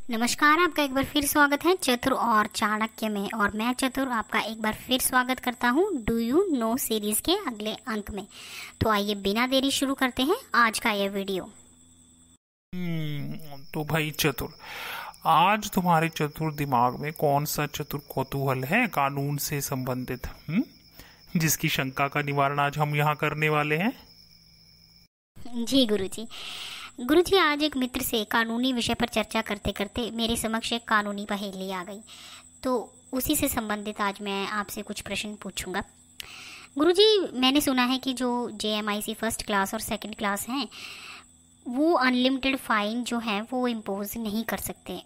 नमस्कार, आपका एक बार फिर स्वागत है चतुर और चाणक्य में। और मैं चतुर आपका एक बार फिर स्वागत करता हूँ डू यू नो सीरीज के अगले अंक में। तो आइए बिना देरी शुरू करते हैं आज का यह वीडियो। तो भाई चतुर, आज तुम्हारे चतुर दिमाग में कौन सा चतुर कौतूहल है कानून से संबंधित, जिसकी शंका का निवारण आज हम यहाँ करने वाले हैं? जी गुरुजी, आज एक मित्र से कानूनी विषय पर चर्चा करते करते मेरे समक्ष एक कानूनी पहेली आ गई, तो उसी से संबंधित आज मैं आपसे कुछ प्रश्न पूछूंगा। गुरुजी, मैंने सुना है कि जो JMIC फर्स्ट क्लास और सेकंड क्लास हैं वो अनलिमिटेड फाइन जो है वो इम्पोज नहीं कर सकते,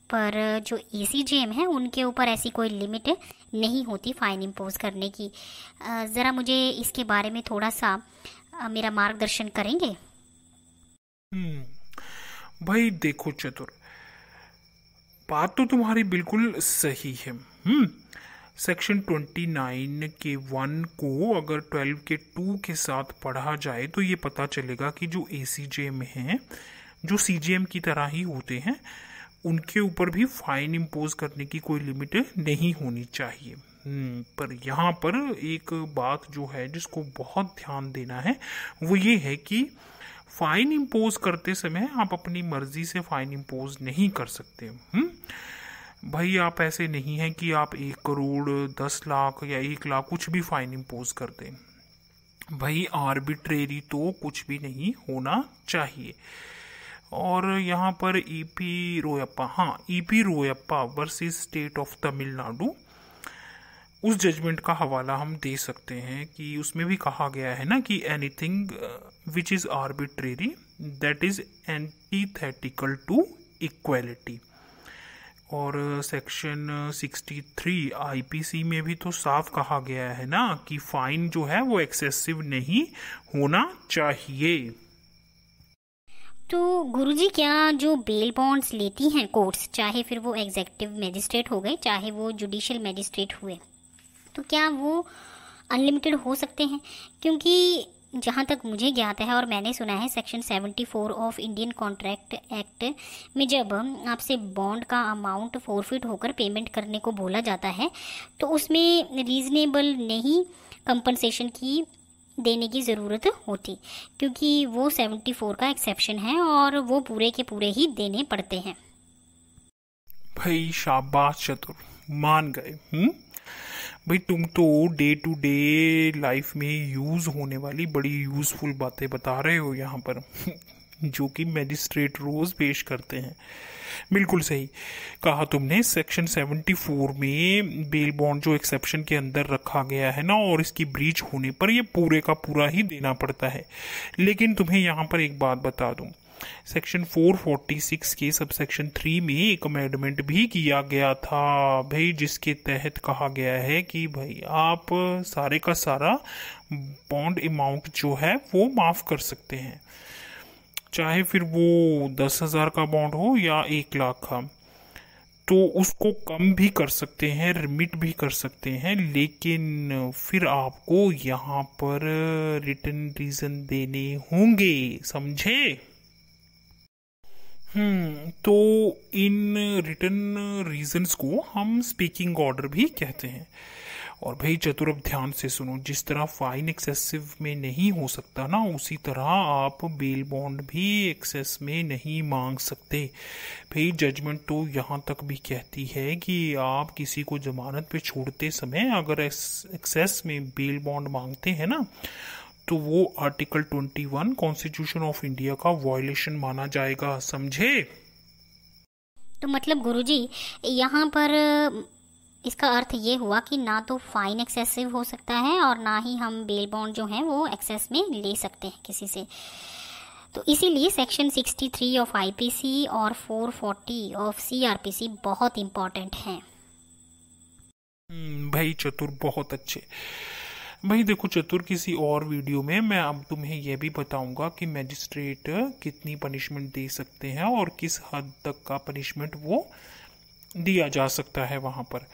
पर जो ACJM है उनके ऊपर ऐसी कोई लिमिट नहीं होती फाइन इम्पोज करने की। ज़रा मुझे इसके बारे में थोड़ा सा मेरा मार्गदर्शन करेंगे? भाई देखो चतुर, बात तो तुम्हारी बिल्कुल सही है। सेक्शन 29 के 1 को अगर 12 के 2 के साथ पढ़ा जाए तो ये पता चलेगा कि जो ACJM हैं, जो CJM की तरह ही होते हैं, उनके ऊपर भी फाइन इम्पोज करने की कोई लिमिट नहीं होनी चाहिए। पर यहाँ पर एक बात जो है जिसको बहुत ध्यान देना है वो ये है कि फाइन इम्पोज करते समय आप अपनी मर्जी से फाइन इम्पोज नहीं कर सकते। भाई आप ऐसे नहीं हैं कि आप 1 करोड़ 10 लाख या 1 लाख कुछ भी फाइन इम्पोज कर दें। भाई आर्बिट्रेरी तो कुछ भी नहीं होना चाहिए। और यहाँ पर EP Royappa versus state of Tamil Nadu, उस जजमेंट का हवाला हम दे सकते हैं कि उसमें भी कहा गया है ना कि anything which is arbitrary that is antithetical to equality. और सेक्शन 63 IPC में भी तो साफ कहा गया है ना कि फाइन जो है वो एक्सेसिव नहीं होना चाहिए। तो गुरुजी, क्या जो बेल बॉन्ड्स लेती हैं कोर्ट्स, चाहे फिर वो एग्जीक्यूटिव मैजिस्ट्रेट हो गए चाहे वो जुडिशियल मैजिस्ट्रेट हुए, तो क्या वो अनलिमिटेड हो सकते हैं? क्योंकि जहाँ तक मुझे ज्ञात है और मैंने सुना है, section 74 of Indian contract act में जब आपसे बॉन्ड का अमाउंट फोरफिट होकर पेमेंट करने को बोला जाता है तो उसमें रीज़नेबल नहीं कंपनसेशन की देने की ज़रूरत होती, क्योंकि वो 74 का एक्सेप्शन है और वो पूरे के पूरे ही देने पड़ते हैं। भाई शाबाश चतुर, मान गए। भाई तुम तो डे टू डे लाइफ में यूज होने वाली बड़ी यूजफुल बातें बता रहे हो यहाँ पर जो कि मैजिस्ट्रेट रोज पेश करते हैं। बिल्कुल सही कहा तुमने। सेक्शन 74 में बेल बॉन्ड जो एक्सेप्शन के अंदर रखा गया है ना, और इसकी ब्रीच होने पर ये पूरे का पूरा ही देना पड़ता है। लेकिन तुम्हें यहाँ पर एक बात बता दूं, सेक्शन 446 के सबसेक्शन 3 में एक अमेंडमेंट भी किया गया था भाई, जिसके तहत कहा गया है कि भाई आप सारे का सारा बॉन्ड अमाउंट जो है वो माफ कर सकते हैं, चाहे फिर वो 10,000 का बॉन्ड हो या 1 लाख का। तो उसको कम भी कर सकते हैं, रिमिट भी कर सकते हैं, लेकिन फिर आपको यहाँ पर रिटन रीजन देने होंगे, समझे? तो इन रिटन रीजंस को हम स्पीकिंग ऑर्डर भी कहते हैं। और भाई चतुर, अब ध्यान से सुनो, जिस तरह फाइन एक्सेसिव में नहीं हो सकता ना, उसी तरह आप बेल बॉन्ड भी एक्सेस में नहीं मांग सकते। भाई जजमेंट तो यहाँ तक भी कहती है कि आप किसी को जमानत पे छोड़ते समय अगर एक्सेस में बेल बॉन्ड मांगते हैं ना, तो वो आर्टिकल 21 कॉन्स्टिट्यूशन ऑफ इंडिया का वायलेशन माना जाएगा, समझे? तो मतलब गुरुजी, यहाँ पर इसका अर्थ ये हुआ कि ना तो फाइन एक्सेसिव हो सकता है और ना ही हम बेल बॉन्ड जो है वो एक्सेस में ले सकते हैं किसी से। तो इसीलिए सेक्शन 63 ऑफ IPC और 440 ऑफ CRPC बहुत इम्पॉर्टेंट हैं। भाई चतुर, बहुत अच्छे। भाई देखो चतुर, किसी और वीडियो में मैं अब तुम्हें यह भी बताऊंगा कि मैजिस्ट्रेट कितनी पनिशमेंट दे सकते हैं और किस हद तक का पनिशमेंट वो दिया जा सकता है वहां पर।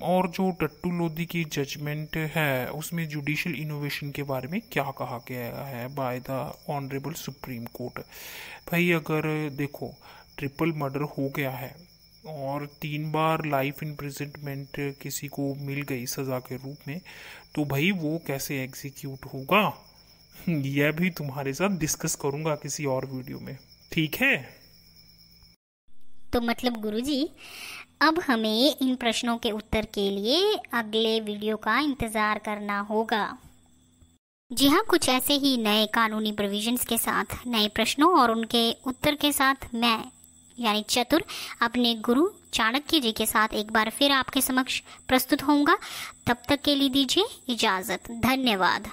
और जो टट्टू लोधी की जजमेंट है उसमें जुडिशियल इनोवेशन के बारे में क्या कहा गया है by the honourable supreme court. भाई अगर देखो, ट्रिपल मर्डर हो गया है और 3 बार लाइफ इम्प्रिजनमेंट किसी को मिल गई सजा के रूप में, तो भाई वो कैसे एग्जीक्यूट होगा, यह भी तुम्हारे साथ डिस्कस करूंगा किसी और वीडियो में, ठीक है। तो मतलब गुरुजी, अब हमें इन प्रश्नों के उत्तर के लिए अगले वीडियो का इंतज़ार करना होगा। जी हाँ, कुछ ऐसे ही नए कानूनी प्रोविजंस के साथ, नए प्रश्नों और उनके उत्तर के साथ मैं यानी चतुर अपने गुरु चाणक्य जी के साथ एक बार फिर आपके समक्ष प्रस्तुत होऊंगा। तब तक के लिए दीजिए इजाज़त। धन्यवाद।